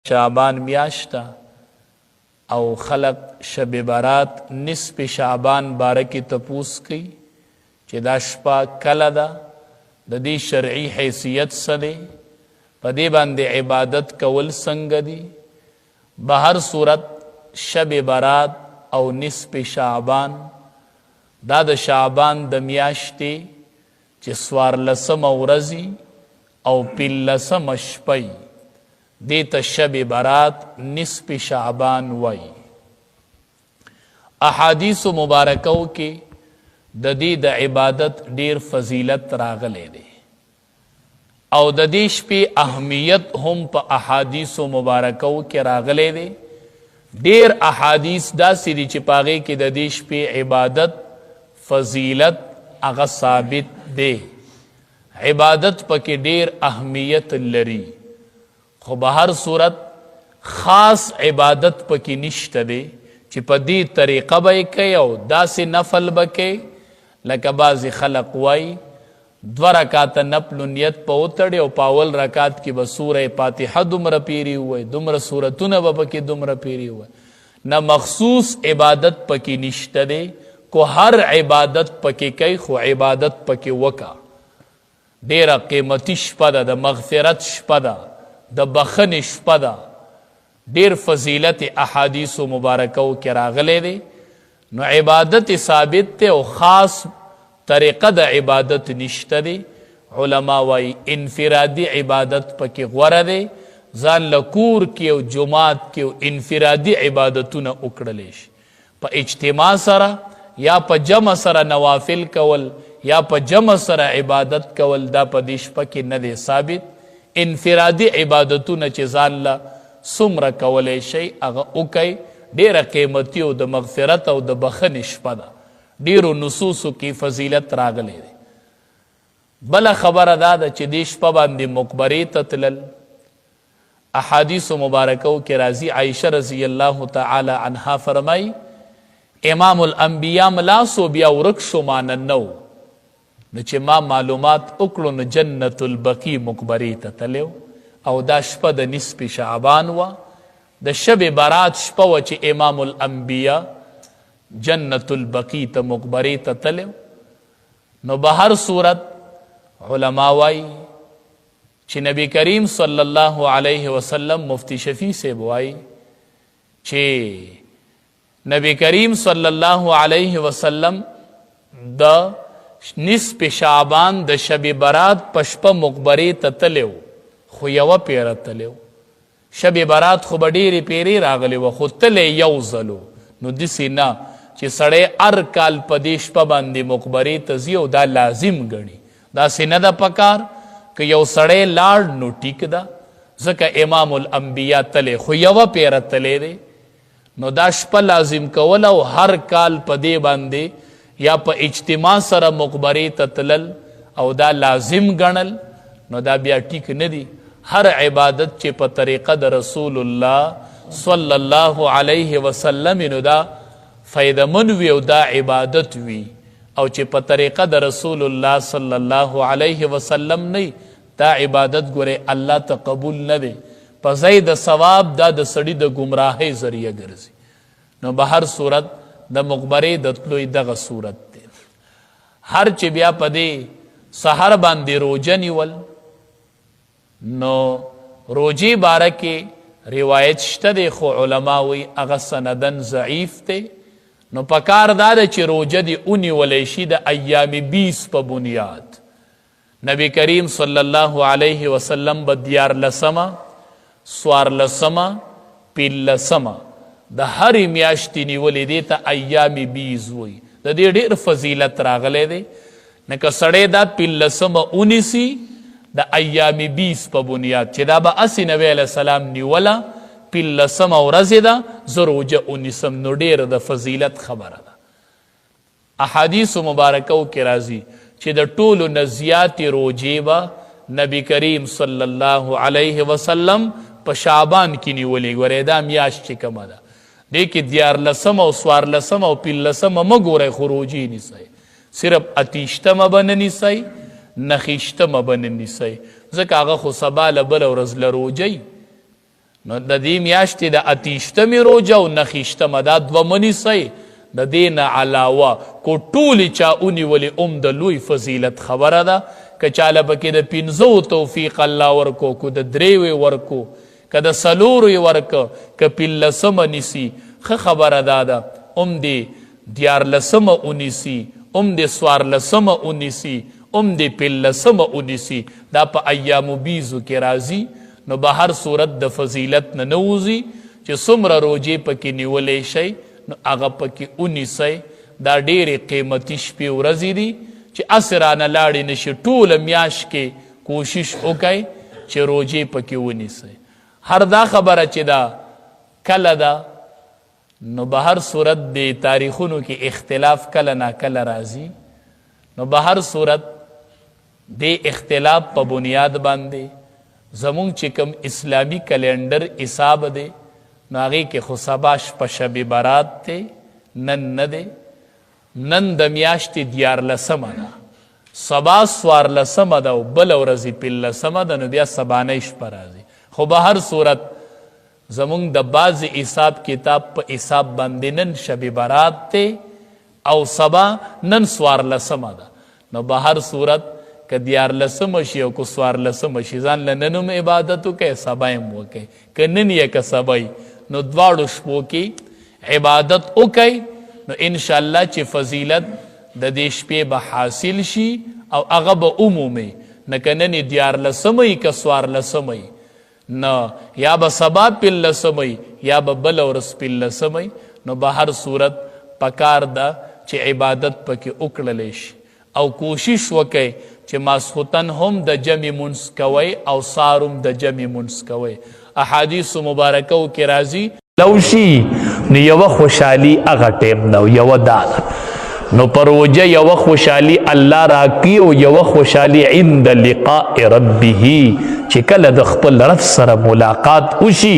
شعبان میاشتا او خلق شب برات نصف شعبان بارکی تپوس کی چې دا شپه کله ده د دې شرعي حیثیت څه دی په دې باندې عبادت کول څنګه دي به هر صورت شب برات او نصف شعبان دا د شعبان د میاشتې چې څوارلسمه ورځي او پنځلسمه شپه دیتا شب برات نصف شعبان وای احادیث مبارکو کې د دې د عبادت ډیر فضیلت راغلی دی او د دې شپې اهمیت هم په احادیث مبارکو کې راغلی دی ډیر احادیث داسې دي چې په هغې کې د دې شپې عبادت فضیلت هغه ثابت دی عبادت پکې ډیر اهمیت لري خو به هر صورت خاص عبادت پکې نشته دی چې په دې طریقه به یې کوي او داسې نفل به کوي لکه بعضې خلق وایي 2 رکاته نفل نیت په وتړي او په اول رکات کې به سوره فاتحه دومره پیري ووایي دومره صورتونه به پکې دومره پیري ووایي نه مخصوص عبادت پکې نشته دی کو هر عبادت پکې کوي خو عبادت پکې وکا ډیره قیمتي شپه ده د مغفرت شپه ده د بخنې شپه ده ډیر فضیلت احادیث مبارکو کې راغلی دی نو عبادت ثابت دی او خاص طریقه د عبادت نشته دی علما وایي انفرادي عبادت پکې غوره دی ځان له کور کې او جماعت کې او انفرادي عبادتونه وکړلی شي په اجتماع سره یا په جمع سره نوافل کول یا په جمع سره عبادت کول دا په دې شپه کې نه دی ثابت انفرادي عبادتونه چې ځان له څومره کولی شي هغه وکئ ډیره قیمتي او د مغفرت او د بخنې شپه ده ډیرو نصوصو کې فضیلت راغلی دی بله خبره دا ده چې دې شپه باندې مقبرې ته تلل احادیث مبارکو کې راځي عایشه رضی الله تعالی عنها فرمایي امام الانبیا ملاسو بیا ورک شو مانه نو نو چې ما معلومات وکړو نو جنت البقی مقبرې ته تلو او دا شپه د نصف شعبان وه د شب برات شپه وه چې امام الانبیا جنت البقی ته مقبرې ته تلو نو به هر صورت علما وایي چې نبی کریم صلی الله علیه وسلم مفتی شفیع صاحب وایي چې نبی کریم صلی الله علیه وسلم د نصف شعبان د شب برات په شپه مقبرې ته تلو خو یوه پیره تلو شب برات خو به ډېرې پیرې راغلی وه خو تلی یو ځلو نو داسې نه چې سړی هر کال په دې شپه باندې مقبرې ته ځي او دا لازم ګڼي داسې نه ده پکار که یو سړی لاړ نو ټیک ده ځکه امام الانبیا تلی خو یوه پیره تلی دی نو دا شپه لازم کول او هر کال په دې باندې یا په اجتماع سره مقبرې ته تلل او دا لازم ګڼل نو دا بیا ټیک نه دی هر عبادت چې په طریقه د رسول الله صلی الله علیه وسلم نو دا فایدهمند وي او دا عبادت وي او چې په طریقه د رسول الله صلی الله علیه وسلم نه دا عبادت ګوره الله ته قبول نه دی په ځای د ثواب دا د سړي د ګمراهۍ ذریعه ګرځي نو به هر صورت د مقبرې د تلو دغه صورت دی هر چې بیا په دې سحر باندې روژه نیول نو روژې باره کې روایت شته دی خو علما وایي هغه سندن ضعیف دی نو پکار دا ده چې روژه دې ونیولی شي د ایام 20 په بنیاد نبی کریم صلی الله علیه وسلم به 14 څوارلسمه پنځلسمه د هرې میاشتې نیولې دې ته ایام 20 وایي د دې ډېر فضیلت راغلی دی نه که سړی دا 15 ونیسي د ایام 20 په بنیاد چې دا به هسې نبی علیه السلام نیوله 15 ورځې ده زه روژه ونیسم نو ډېره د فضیلت خبره ده احادیث مبارکو کې راځي چې د ټولو نه زیاتې روژې به نبی کریم صلی الله علیه وسلم په شعبان کې نیولې ګورئ دا میاشت چې کومه ده دې کې 14 او 14 او 15 مه ګورئ خو روژې نیسئ صرف 28 به نه نیسئ نخیشتمه به نه نیسئ ځکه هغه خو سبا له بله ورځ له روژې نو د دې میاشتې د اتیشتمې روژه او نخیشتمه دا دوه منیسئ د دې نه علاوه کو ټولې چا ونیولې د لوی فضیلت خبره ده که چاله پکې د پنځو توفیق الله ورکو کو د درېوې ورکو که د څلورو ورکو که پنځلسمه نیسي ښه خبره دا ده دې دیارلسمه ونیسي دې څوارلسمه ونیسي دې پنځلسمه ونیسي دا په ایامو بیزو کې راځي نو به هر صورت د فضیلت نه نوځي چې څومره روجې پکې نیولی شئ نو هغه پکې ونیسئ دا ډېرې قیمتي شپې ورځې دي چې هسې رانه لاړې نشي ټوله میاشت کې کوشش وکئ چې روجې پکې ونیسئ هر دا خبره چې دا کله ده نو به هر صورت د تاریخونو کې اختلاف کله ناکله راځي نو به هر صورت د اختلاف په بنیاد باندې زمونږ چې کوم اسلامی کلینډر حساب دی نو هغې کې خو سبا شپه شب برات دی نن نه دی نن د میاشتې دیارلسمه ده سبا څوارلسمه ده او بله ورځې پنځلسمه ده نو بیا سبانۍ شپه راځي خو به هر صورت زمونږ د بعضې حساب کتاب په حساب باندې نن شب برات دی او سبا نن څوارلسمه ده نو به هر صورت که دیارلسمه شي او که څوارلسمه شي ځان له نن هم عبادت وکئ سبا هم وکئ که نن یې که سبا نو دواړو شپو کې عبادت وکئ نو انشاءالله چې فضیلت د دې شپې به حاصل شي او هغه به عمومي نه که نن دیارلسمه یي که څوارلسمه یي نه یا به سبا پنځلسمه یي یا به بله ورځ پنځلسمه یي نو به هر صورت پکار ده چې عبادت پکې وکړلی شي او کوشش وکئ چې ماسخوتن هم د جمع منځ کوئ او سار هم د جمع منځ کوئ احادیثو مبارکو کې راځي لو شي نو یوه خوشحالي هغه ټیم ده او یوه دا ده نو په روژه یوه خوشحالي الله راکړي او یوه خوشحالي عند لقاء ربه چې کله د خپل رب سره ملاقات وشي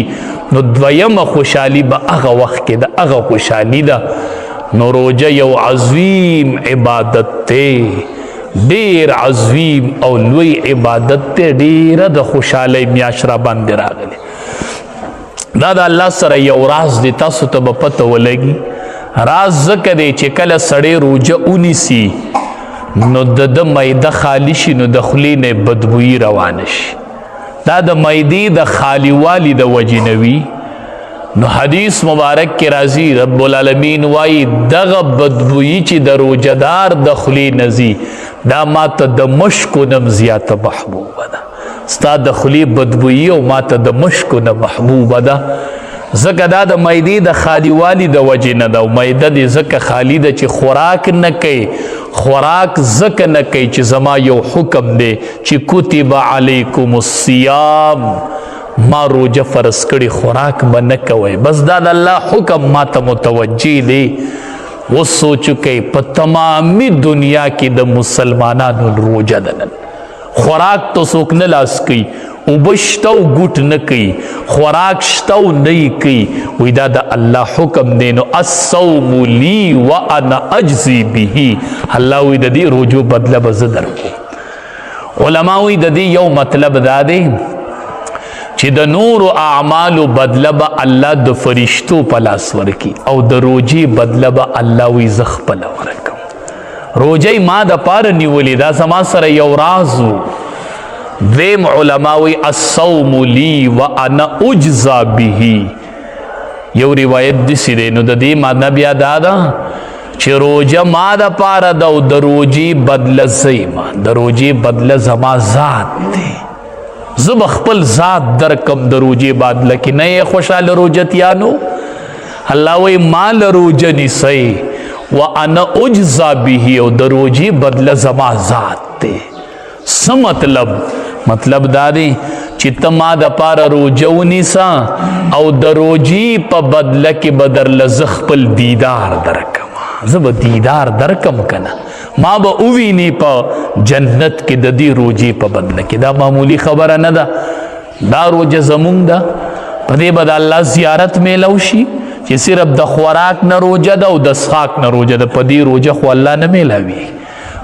نو دویمه خوشحالي به هغه وخت کې ده هغه خوشحالي ده نو روژه یو عظیم عبادت دی ډیر عظیم او لوی عبادت دی ډیره د خوشحالۍ میاشت را باندې راغلی دا د الله سره یو راز دی تاسو ته به پته ولګي راز ځکه دی چې کله سړی روژه ونیسي نو د معده خالی شي نو د خولې نه بدبویي روانه شي دا د معدې د خالی والي د وجې نه وي نو حدیث مبارک کې راځي رب العالمین وایي دغه بدبویي چې د روژهدار د خولې نه ځي دا ماته د مشکو نه زیاته محبوبه ده ستا د خولې بدبویي او ماته د مشکو نه محبوبه ده ځکه دا د معدې د خالي والي د وجې نه ده او معده دې ځکه خالي ده چې خوراک نه کوي خوراک ځکه نه کوي چې زما یو حکم دی چې کتب علیکم الصیام ما روجه فرض کړي خوراک به نه کوئ بس دا د الله حکم ما ته متوجه دی اوس سوچو کوي په تمامي دنیا کې د مسلمانانو روجه ده نن خوراک تو څوک نه لاس کوي اوبه شته او ګوټ نه کوي خوراک شته او نه یې کوي وایي دا د الله حکم دی نو الصوم لی وانا اجزي به الله وایي د دې روجو بدله به زه درکوم علما وایي د دې یو مطلب دا دی چې د نور اعمالو بدله به الله د فرشتو په لاس ورکي او د روجې بدله به الله وی زه خپله ورکم روجې ما د پاره نیولې دا زما سره یو راز و دویم علما وی الصوم لی وانا اجزا به یو روایت داسې دی نو د دې معنی بیا دا ده چې روجه ما د پاره ده او د روجې بدله زه یم د روجې بدله زما ذات دی زب خپل ذات در کم د روجې بادله کې نه یې خوشحاله روجتیانو الله وی مال روجه نیسئ وانا اجزا به او د روجې بدله زما ذات دی څه مطلب دا دی چې ته ما د پاره روجه ونیسه او د روجې په بدله کې به درله زه خپل دیدار درکم زه به دیدار درکم کنه ما به اوویني په جنت کې د دې روجې په بدله کې دا معمولی خبره نه ده دا روجه زمونږ ده په دې به د الله زیارت میلو شي چې صرف د خوراک نه روجه ده او د څښاک نه روجه ده په دې روجه خو الله نه میلاوي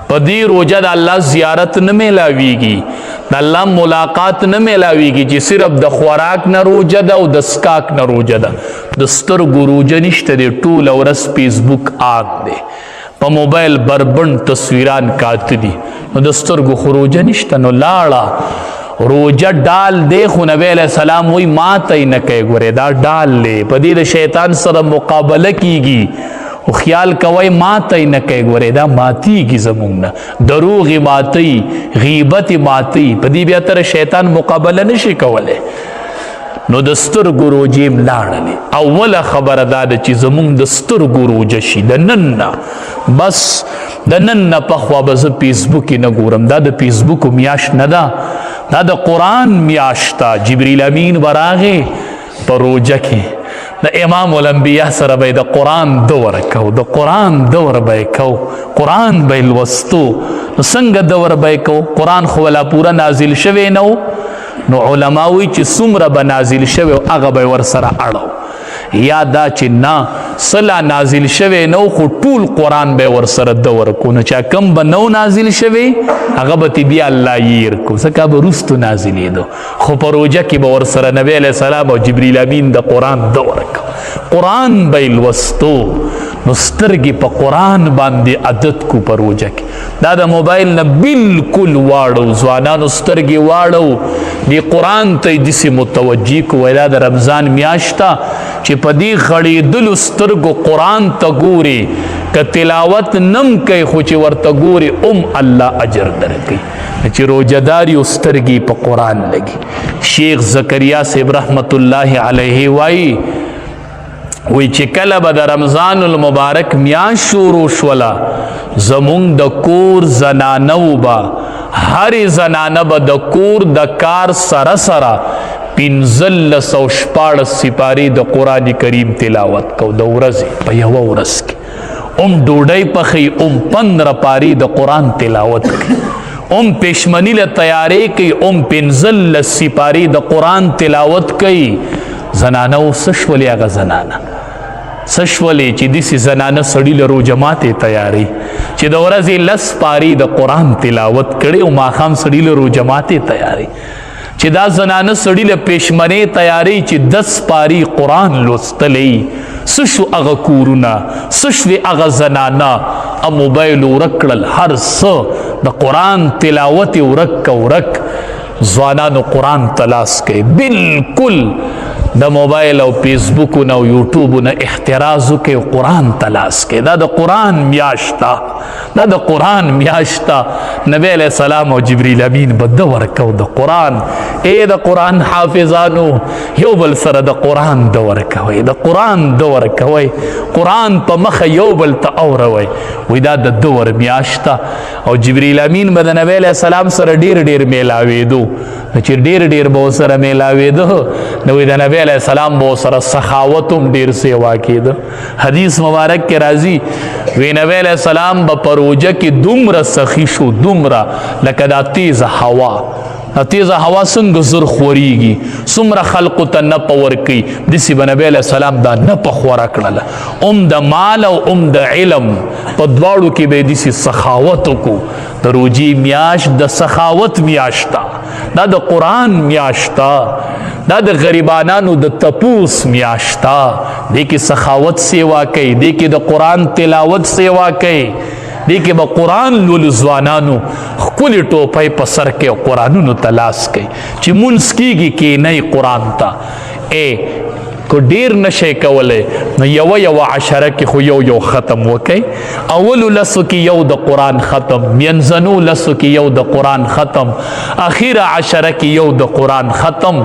په دې روجه د الله زیارت نه میلاویږي د الله ملاقات نه میلاویږي چې صرف د خوراک نه روجه ده او د سکاک نه روجه ده. د سترګو روجه نشته دی، ټوله ورځ فیسبوک آن دی، په موبایل بربند تصویران کاته دي، نو د سترګو خو روجه نشته. نو لاړه روجه ډال دی، خو نبی علیہ السلام وی ماته یې نه کوي. ګورې دا ډال دی، په دې د شیطان سره مقابله کیږي، او خیال کوي ماته یې نه کوي. ګورې دا ماتیږي زمونږ نه، دروغې ماتوي، غیبت ماتوي، په دې بیا تر شیطان مقابله نشي کولی. نو د سترګو روجې م لاړلې. اوله خبره دا ده چې زمونږ د سترګو روجه شي د نن نه. بس د نن نه پخوا به زه فیسبوک نه ګورم. دا د فیسبوک میاشت نه ده، دا د قرآن میاشت ده. جبریل امین به راغې په روجه کې د امام الانبیا سره به د قرآن دور کو، د قرآن دور به کو، قرآن به لوستو. نو څنګه دور به کو؟ قرآن خو ولا پوره نازل شوی نه و، نو علماوی چې څومره به نازل شوی هغه به ورسره اړو. یا دا چې نه صلا نازل شوی نو خو ټول قرآن به ورسره دور کو، نو چا کم به نو نازل شوی هغه به بیا الله ییر کو، ځکه به وروستو نازلېدو. خو په روجه کې به ورسره نبی علیه السلام او جبریل امین د قرآن دور کو، قرآن به یې لوستو. نو سترګې په قرآن باندې عادت کو په روجه کې. دا د موبایل نه بالکل واړو، ځوانانو سترګې واړو، دی قرآن ته یې داسې متوجه کو. وایي دا د رمضان میاشت ده چې په دې غړېدلو سترګو قرآن ته ګوري، که تلاوت نم کوي خو چې ورته ګوري الله اجر درکوي. چې روجهدار یو سترګې په قرآن لګي. شیخ زکریا صاحب رحمت الله علیه وایي وی چې کله به د رمضان المبارک میاشت شروع شوله، زمونږ د کور زنانو به هرې زنانه به د کور د کار سره سره 1514 سپارې د قرآن کریم تلاوت کو د ورځې په یوه ورځ کې. ډوډۍ پخوي، 15 پارې د قرآن تلاوت کوي، پېشمني له تیارې کوي، 15 سپارې د قرآن تلاوت کوي. زنانه او څه شولې هغه زنانه څه شولې چې داسې زنانه سړي له روژه ماتې تیاري، چې د ورځې 10 پارې د قرآن تلاوت کړي او ماښام سړي له روژه ماتې تیاري، چې دا زنانه سړي له پېشمنۍ تیاري چې 10 پارې قرآن لوستلی. څه شو هغه کورونه، څه شوې هغه زنانه، موبایل ورک کړل، هر څه د قرآن تلاوت یې ورک ورک. ځوانانو قرآن تلاس کوي، بالکل د موبایل او فیسبوک او یوټیوب نه احتراز وکړي، قرآن تلاس کوي. دا د قرآن میاشت ده، دا د قرآن میاشت ده. نبی علیہ السلام او جبریل امین به ده ورکو د قرآن. ای د قرآن حافظانو یو بل سره د قرآن ده ورکوئ، د قرآن ده ورکوئ، قرآن په مخه یو بل ته اوروئ. وی دا د دور میاشت ده. او جبریل امین به د نبی علیہ السلام سره ډیر ډیر میلاوېدو، چې ډیر ډیر به ورسره میلاوېده، نو د نبی علیہ السلام به ورسره سخاوت هم ډیر سیوا کېده. حدیث مبارک کې راځي وی نبی علیہ السلام به په روژه کې دومره سخي شو، دومره لکه دا تیزه هوا. تیزه هوا څنګه زر خورېږي، څومره خلقو ته نپه ورکوي، داسې به نبی علیہ السلام دا نپه خوره کړله. د مال او د علم په دواړو کې به یې داسې سخاوت وکړو. د روژې میاشت د سخاوت میاشت ده، دا د قرآن میاشت ده، دا د غریبانانو د تپوس میاشت ده. دې کې سخاوت سیوا کوي، دې کې د قرآن تلاوت سیوا کوي، دې کې به قرآن لولو ځوانانو ښکلې ټوپۍ په سر کې او قرآنونو ته لاس کوي، چې مونځ کېږي کښېنئ قرآن ته. که ډیر نشئ کولی نو یوه عشره کې خو یو ختم وکئ. اولو لسو کې یو د قرآن ختم، منځنو لسو کې یو د قرآن ختم، اخیره عشره کې یو د قرآن ختم.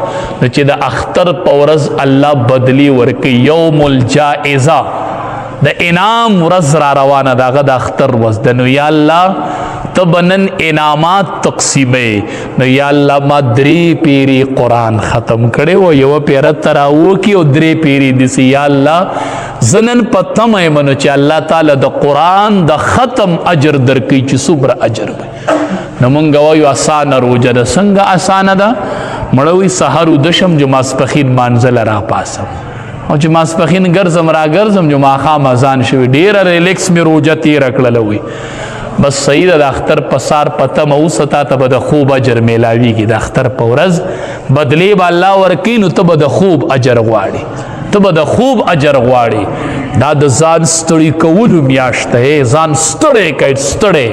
نو چې د اختر په ورځ الله بدلی ورکوي، یوم الجائزه د انعام ورځ را روانه ده، هغه د اختر ورځ ده. نو یا الله ته به نن انعامات تقسیموي، نو یا الله ما 3 پیری قرآن ختم کړی و، یوه پیره ته راوکي او 3 پیری داسې. یا الله زه نن په تمه یم نو چې الله تعالی د قرآن د ختم اجر درکوي، چې څومره اجر به. نو مونږ وایو اسانه روژه ده. څنګه اسانه ده؟ مړه وایي سحر ودشم جو ماسپښین مانځله راپاسم، او چې ماسپښین ګرځم را ګرځم جو ماښام اذان شوي، ډېره ریلیکس مې روژه تېره کړله وي. بس صحیح ده د اختر په سار پته مه اوسه، ته به د خوب اجر میلاویږي. د اختر په ورځ بدلې به الله ورکوي، نو ته به د خوب اجر غواړي، ته به د خوب اجر غواړي. دا د ځان ستړي کولو میاشت ده، ځان ستړی کوي، ستړی.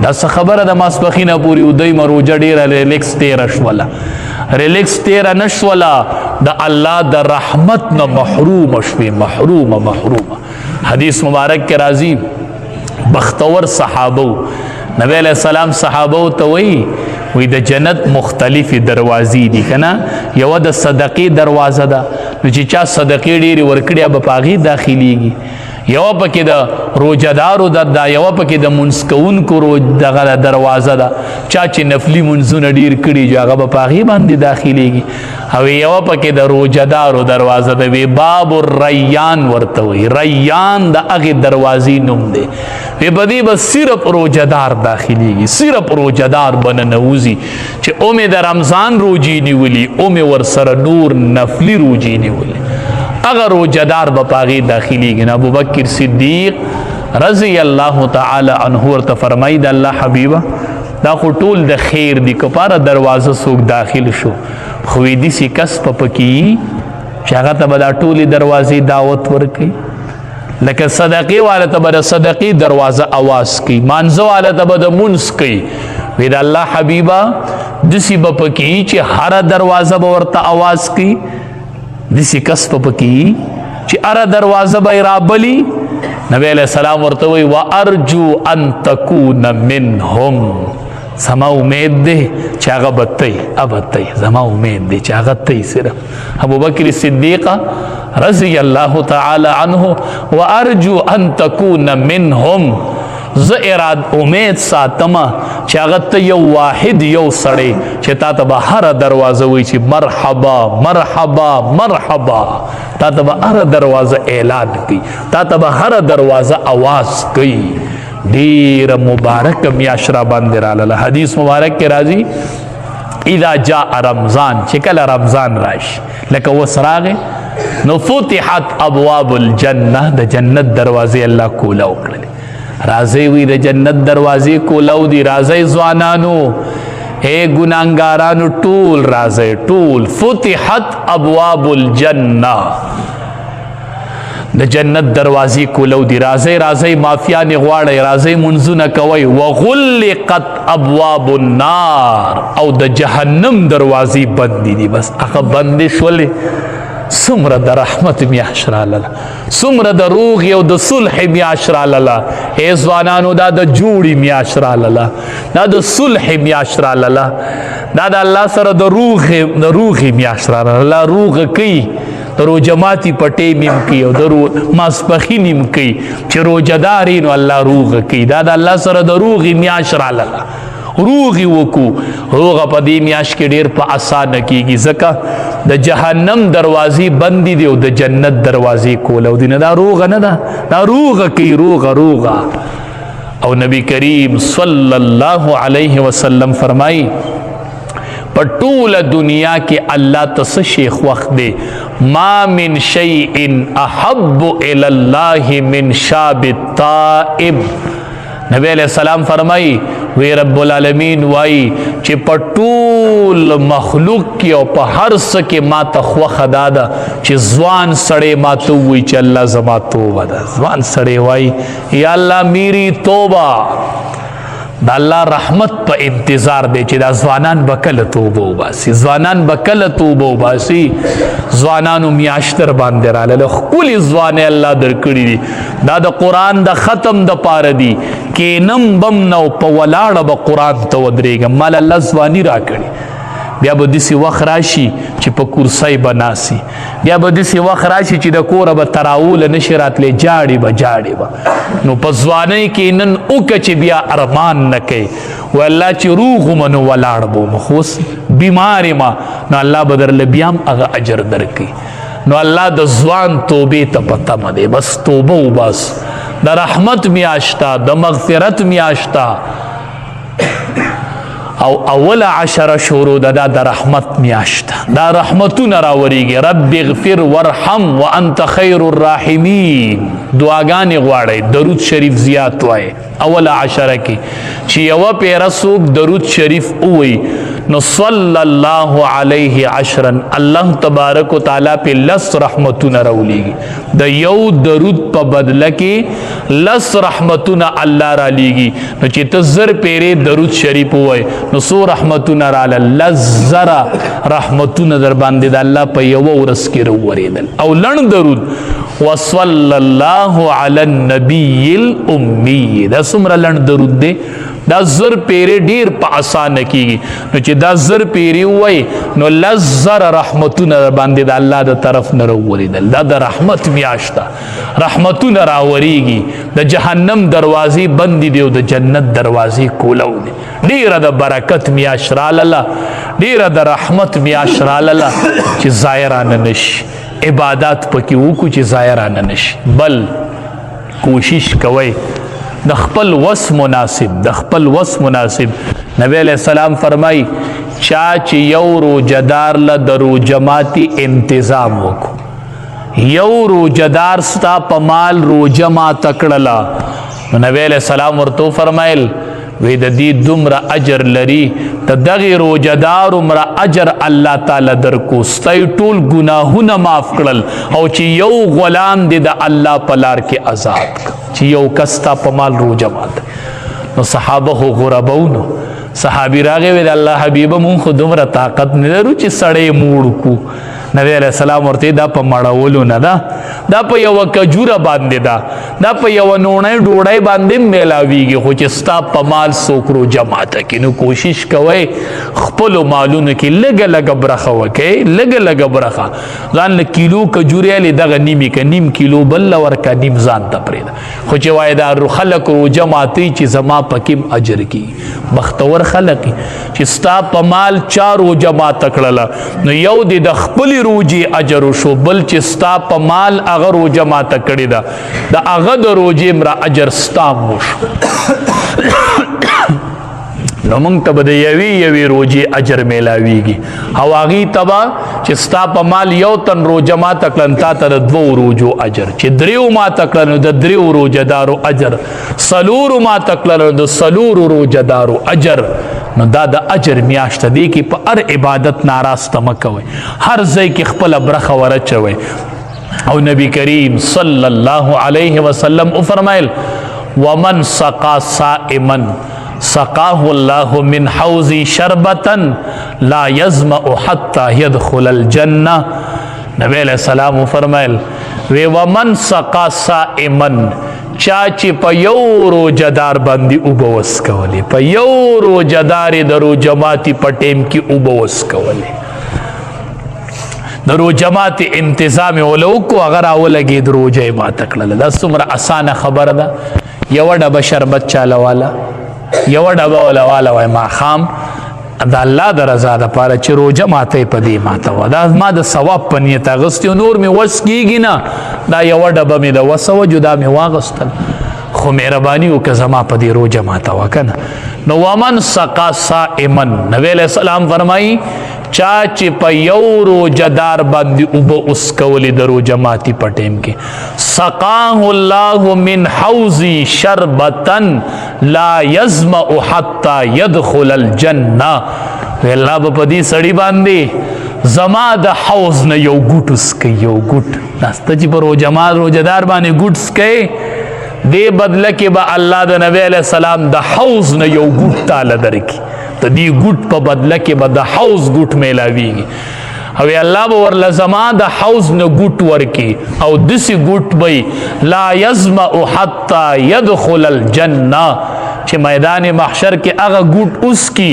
دا څه خبره ده ماسپښینه پورې ودی مروجه ډېره ریلیکس تېره شوله، ریلیکس تېره نه شوله، د الله د رحمت نه محرومه شوې، محرومه. حدیث مبارک کې راځي بختور صحابه، نبی علیہ السلام صحابه ته وی د جنت مختلفی دروازې دي کنه. یو د صدقې دروازه ده، نو چې چا صدقې ډېرې ورکړي به په هغې داخلیږي. یو پکې د روجهدارو ده، یو پکې د منځ کوونکو دغه دروازه ده، چا چې نفلي منځونه ډېر کړي هغه به په هغې باندې داخلیږي. او یو پکې د روجهدارو دروازه ده، وی باب الریان ورته وایي، ریان د هغې دروازې نوم دی. وی په دې به صرف روجهدار داخلیږي، صرف روجهدار به ننوځي چې اومې د رمضان روجې نیولي، اومې ورسره نور نفلي روجې نیولي، هغه روجهدار به په هغې داخلیږي. ابوبکر صدیق رضی الله تعالی عنه ورته فرمایي د الله حبیبه دا خو ټول د خیر دی، که پاره دروازه څوک داخل شو خو داسې کس په پکې چې هغه ته به دا ټولې دروازې دعوت ورکوي. لکه صدقې والا ته به د صدقې دروازه اواز کوي، مانځه والا ته به د مونځ کوي. وی د الله حبیبه داسې به پکې چې هره دروازه به ورته اواز کوي، داسې کس په پکې چې هره دروازه به یې رابلي. نبی علیہ السلام ورته وایي وارجو ان تکون منهم، زما امید دی چې هغه به تی، زما امید دی چې هغه تی. صرف ابوبکر صدیق رضی الله تعالی عنه وارجو ان تکون منهم، زه امید ساتمه چې هغه ته یو واحد یو سړی چې تا ته به هره دروازه وایي چې مرحبا مرحبا مرحبا، تا ته به هره دروازه اعلان کوي، تا ته به هره دروازه آواز کوي. ډېره مبارک میاشت را باندې راغله. حدیث مبارک کې راځي اذا جاء رمضان، چې کله رمضان راشي لکه اوس راغی، نو فتحت ابواب الجنه، د جنت دروازې الله کولاو کړلې. راځئ وی د جنت دروازې کولاو دي، راځئ ځوانانو، اے ګناهګارانو ټول راځئ، ټول. فتحت ابواب الجنه، د جنت دروازې کولاو دي، راځئ مافیانې غواړئ، راځئ منځونه کوئ. وغلقت ابواب النار، او د جهنم دروازې بندې دي، بس هغه بندې شولې. څومره د رحمت میاشت راغله، څومره د روغې او د صلح میاشت راغله. ای ځوانانو دا د جوړې میاشت راغله، دا د صلح میاشت راغله، دا د الله سره د روغې میاشت راغله. الله روغه کوي، د روژه ماتي په ټیم یم کوي او د ماسپښین یم کوي، چې روژهدار یې نو الله روغه کوي. دا د الله سره د روغې میاشت راغله، روغې وکړو. روغه په دې میاشت کې ډېر په اسانه کېږي، ځکه د جهنم دروازې بندې دي او د جنت دروازې کولاو دي. نه دا روغه نه ده، دا روغه کوي، روغه. او نبی کریم صلی الله علیه وسلم فرمایي په ټوله دنیا کې الله ته څه شی خوښ دی؟ ما من شیء احب الی الله من شاب التائب. نبی علیہ السلام فرمائی وی رب العالمین وائی چې په ټول مخلوق کې او په هر څه کې ما ته خوښه دا ده چې ځوان سړی ما ته ووایي چې الله زما توبه ده. ځوان سړی وایي یا الله میری توبه. د الله رحمت په انتظار دی چې دا ځوانان به کله توبه وباسي، ځوانان به کله توبه وباسي. ځوانانو میاشت در باندې راغله، ښکلې ځوانۍ الله درکړي دي. دا د قرآن د ختم د پاره دي، کینم بم نه په ولاړه به قرآن ته ودرېږم. مال الله ځواني راکړي، بیا به داسې وخت راشي چې په کرسۍ به ناسي، بیا به داسې وخت راشي چې د کوره به تراوله نشي راتلی، جاړې به. نو په ځوانۍ کې نن وکړه چې بیا ارمان نه کوي و الله چې روغ وم نو ولاړ به وم، خو اوس بیمار یم، نو الله به درله بیا هم هغه اجر درکوي. نو الله د ځوان توبې ته په تمه دی، بس توبه وباس. د رحمت میاشته، د مغفرت میاشته. او اول 10 شروع دا د رحمت میاشت دا رحمتونه راوریږي رب اغفر وارحم وانت خیر الراحمین دعاګانې غواړي درود شریف زیات وای اول 10 کې چې یو پیرا څوک درود شریف وای نو صلی الله علیه 10 الله تبارک وتعالی په لس رحمتونه راولېږي د یو درود په بدله کې لس رحمتونه الله را لېږي نو چې ته زر پیرې درود شریف وای نو سو رحمتونه را لزر رحمتونه در باندې د الله په یو ورځ کې راوړېدل او لړ درود وصلی الله علی النبی الامی دا څومره لړ درود دی دا زر پیری ډیر په اسانه کیږي نو چې دا زر پیری وای نو لزر رحمتونه باندې د الله د طرف نه راوړېدل دا د رحمت میاشت رحمتونه راوړيږي د جهنم دروازې بند دي او د جنت دروازې کولو دي ډیره د برکت میاشت را لاله ډیره د رحمت میاشت را لاله چې ظاهرانه نشي عبادت پکې وکړو چې ظاهرانه نشي بل کوشش کوئ د خپل وس مناسب نبی علیہ السلام فرمای چا چې یو روزدار له د روزماتي انتظام وکړو یو روزدار ستا په مال روزه ما تکړه نو نبی علیہ السلام ورته فرمایل وی د دې دومره اجر لري د دغه روزدار عمر اجر الله تعالی درکو ستای ټول ګناهونه معاف کړل او چې یو غلام دې د الله په لار کې آزاد چې یو کستا په مال روزه مات نو صحابه غربونو صحابي راغی وی د الله حبیب مون خو دومره طاقت نه لرو چې سړی موړ کو نبی علیہ السلام ورته دا په مړولو نه دا په یو کجوره باندې دا په یو نونې ډوړای باندې میلاویږي خو چې ستا په مال سوکرو جماعت کې نو کوشش کوئ خپل مالونو کې لګ برخه وکئ لګ برخه ځان له کیلو کجوره له دغه نیم کیلو بل ورکا نیم ځان ته پرېده خو چې وای دا خلک رو جماعتي چې زما پکې اجر کی بختور خلک چې ستا په مال چارو جماعت کړل نو یو د خپل روجي اجر شو بل چې ستا په مال اگر روجه ماته کړی دا د هغه د روجې مرا اجر ستا وشو نو موږ ته به د یوې روجې اجر میلاویږي او هغې ته به چې ستا په مال یو تن روجه ماته کړل تا ته د 2 روجو اجر چې 3 ماته کړل نو د 3 روجهدارو اجر 4 ماته کړل نو د 4 روجهدارو اجر نو دا د اجر میاشت دی کې په هر عبادت ناراسته مه کوئ هر ځای کې خپله برخه ورچوئ او نبی کریم صلی الله علیه وسلم فرمایل ومن سقا صائما سقاه الله من حوض شربتا لا يظمأ حتى يدخل الجنه نبی علیہ السلام فرمایل ومن سقا صائما چا چې په یو روزدار باندې اوبه وسکولې په یو روزدار د روزماتي په ټیم کې اوبه وسکولې د روزماتي انتظام ولو کو اگر اولګي د روزه ما تکړه دا څومره اسانه خبره ده یو ډبه شربت چاله والا یو ډبه والا وای ما خام دا الله د رضا د پاره چې روزه ماته په دې ماته و دا ما د ثواب په نیت اغستو نور می وس کیږي نه دا یو ډبه می د وسو جدا می واغستل خو مهرباني وکړه زما په دې روزه ماته وکنه نو ومن سقا صائما نبی علیہ السلام فرمایي چا چې په یو روزدار باندې اوبه اسکولې د روزه ماتي په ټیم کې سقاه الله من حوض شربتا لا يظمأ حتى يدخل الجنه الله په دې سړی باندې زما د حوض نه یو ګوټ اسکي یو ګوټ ناسته چې په روزدار باندې ګوټ اسکي دې بدله کې به الله د نبی علیہ السلام د حوض نه یو ګوټ تعالی درکړي د دې ګوټ په بدله کې به د حوض ګوټ میلاویږي او الله به ورله زما د حوض نه ګوټ ورکي او داسې ګوټ به لا يظمأ حتى يدخل الجنه چې میدان محشر کې هغه ګوټ اوس کی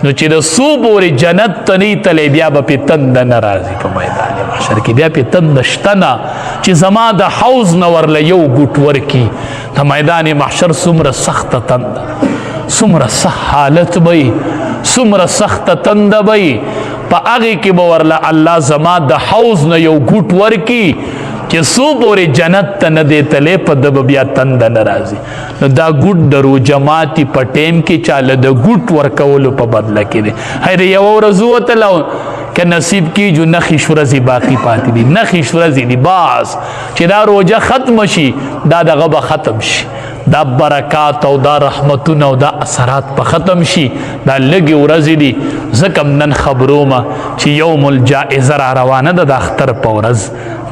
نو چې د سو پورې جنت ته نه تللی بیا به پې تنده نه راځي په میدان محشر کې بیا پې تنده شته نه چې زما د حوض نه ورله یو ګوټ ورکي د میدان محشر څومره سخته تنده څومره سخت حالت به څومره سخته تنده به په هغې کې به ورله الله زما د حوض نه یو ګوټ ورکي چې سو پورې جنت ته نه دی تللی په ده به بیا تنده نه راځي. نو دا ګوټ د روجماتي په ټیم کې چاله د ګوټ ورکولو په بدله کې دی. هی د یوه ورځ ووتله که نصیب کیجو نخیش ورځې باقي پاتې دي، نخیش ورځې دي باز چې دا روجه ختم شي دا دغه به ختم شي، دا برکات او دا رحمتونه او دا اثرات په ختم شي. دا لږې ورځې دي. ځکه نن خبرومه چې یوم الجائزه را روانه ده د اختر په ورځ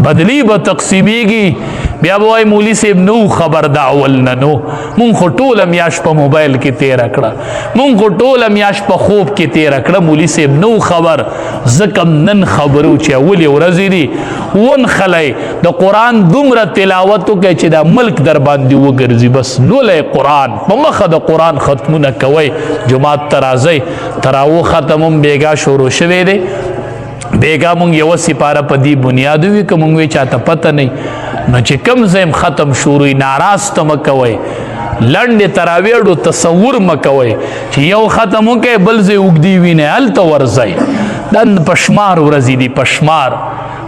بدلی به تقسیمیږي. بیا به وایي مولي صاحب نو خبر دا اول نه نو، مونږ خو ټوله میاشت په موبایل کې تېره کړه، مونږ خو ټوله میاشت په خوب کې تېره کړه، مولي صاحب نو خبر. ځکه نن خبرو چې اولې ورځې دي ونخلی د قرآن دومره تلاوت وکړئ چې دا ملک در باندې وګرځي. بس لولی قرآن په مخه د قرآن ختمونه کوئ، جماعت ته راځئ. تراوح ختم هم بیګا شروع شوی دی. بیګا مونږ یوه سپاره په دې بنیاد وي که مونږ وی چاته پته نه نو چې کم ځایم ختم شروع ناراسته مه کوئ، لنډې تراویړو تصور مه کوئ چې یو ختم وکئ بل ځای اوږدې وینئ هلته ورځئ. دا په شمار ورځې دي، په شمار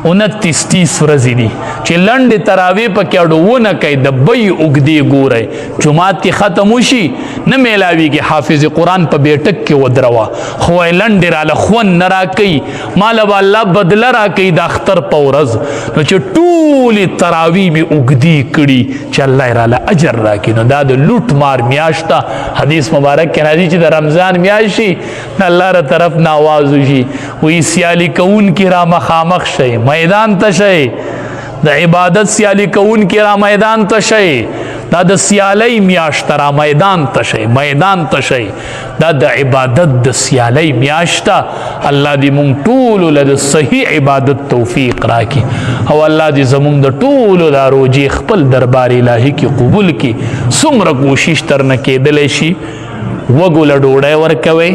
29-30 ورځې دي چې لنډې تراویح پکې اډونه کوي د بی اوږدې ګورئ. جماعت کې ختم وشي نه میلاویږي حافظ قرآن په بیټک کې ودروه، خو وایي لنډې راله خوند نه راکوي، ماله به الله بدله راکوي د اختر په ورځ. نو چې ټولې تراویح مې اوږدې کړي چې الله یې راله اجر راکړي. نو دا د لوټ مار میاشت ده. حدیث مبارک کې راځي چې د رمضان میاشت شي د الله ر طرف نه آواز وشي وایي سیالي کوونکي را مخامخ شئ، میدان ته شئ، د عبادت سیالی کون کی را میدان ته شئ، دا د سیالی میاشت را میدان ته شئ، میدان ته شئ، دا د عبادت د سیالی میاشت. الله دې مونږ ټولو له د صحیح عبادت توفیق راکړي او الله دې زمونږ د ټولو دا روجې خپل دربار الهي کې قبول کړي. څومره کوشش ترنه کېدلی شي وږو له ډوډۍ ورکوئ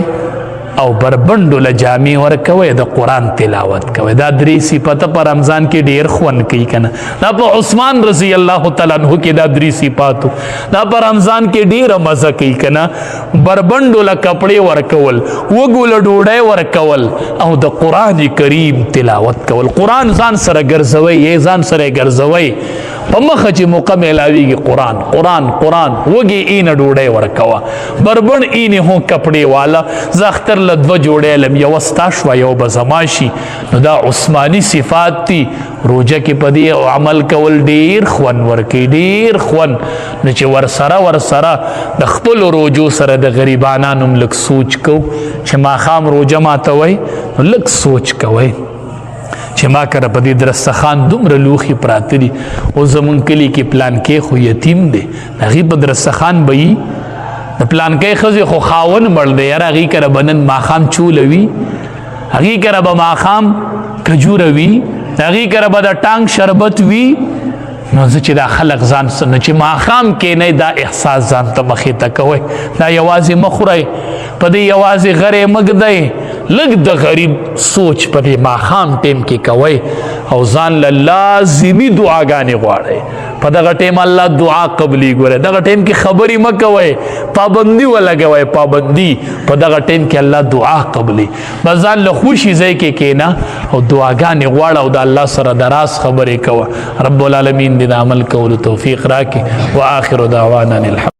او بربندو له جامې ورکوئ، د قرآن تلاوت کوئ. دا درې صفته په رمضان کې ډېر خوند کوي که نه. دا په عثمان رضی الله تعالی عنه کې دا درې صفاتو دا په رمضان کې ډېره مزه کوي که نه. بربندو له کپړې ورکول، وږو له ډوډۍ ورکول او د قرآن کریم تلاوت کول. قرآن ځان سره ګرځوئ، یې ځان سره یې ګرځوئ په مخه چې موقع میلاویږي قرآن قرآن قرآن. وږې اینه ډوډۍ ورکوه، بربند اینې هو کپړې والا. زه اختر له دوه جوړې لم، یوه ستا شوه یو به زما شي. نو دا عثماني صفات دي. روجه کې په دې عمل کول ډېر خوند ورکوي، ډېر خوند. نو چې ورسره د خپلو روجو سره د غریبانانو هم لږ سوچ کو چې ماښام روجه ماتوئ نو لږ سوچ کوئ چې ما کره په دې درستخان دومره لوښي پراته دي. او زمونږ کلي کې پلانکۍ خو یتیم دی، د هغې په درستخان به وي. د پلانکۍ ښځې خو خاون مړ دی، یاره هغې کره به نن ماښام چوله وي، هغې کره به ماښام کجوره وي، هغې کره به د ټانک شربت وي. نو زه چې دا خلق ځان نو چې ماښام کېنئ دا احساس ځان ته مخې ته کوئ. دا یوازې مه خورئ، په دې یوازې غرې مه ږدئ، لږ د غریب سوچ په دې ماښام ټیم کې کوئ او ځان له لازمي دعاګانې غواړئ. په دغه ټیم الله دعا قبلي. ګوره دغه ټیم کې خبرې مه کوئ، پابندي ولګوئ، پابندي. په دغه ټیم کې الله دعا قبلي. بس ځان له خوشي ځای کې کېنه او دعاګانې غواړه او د الله سره د راز خبرې کوه. رب العالمین دې د عمل کولو توفیق راکړي. وآخر دعوانا الحمد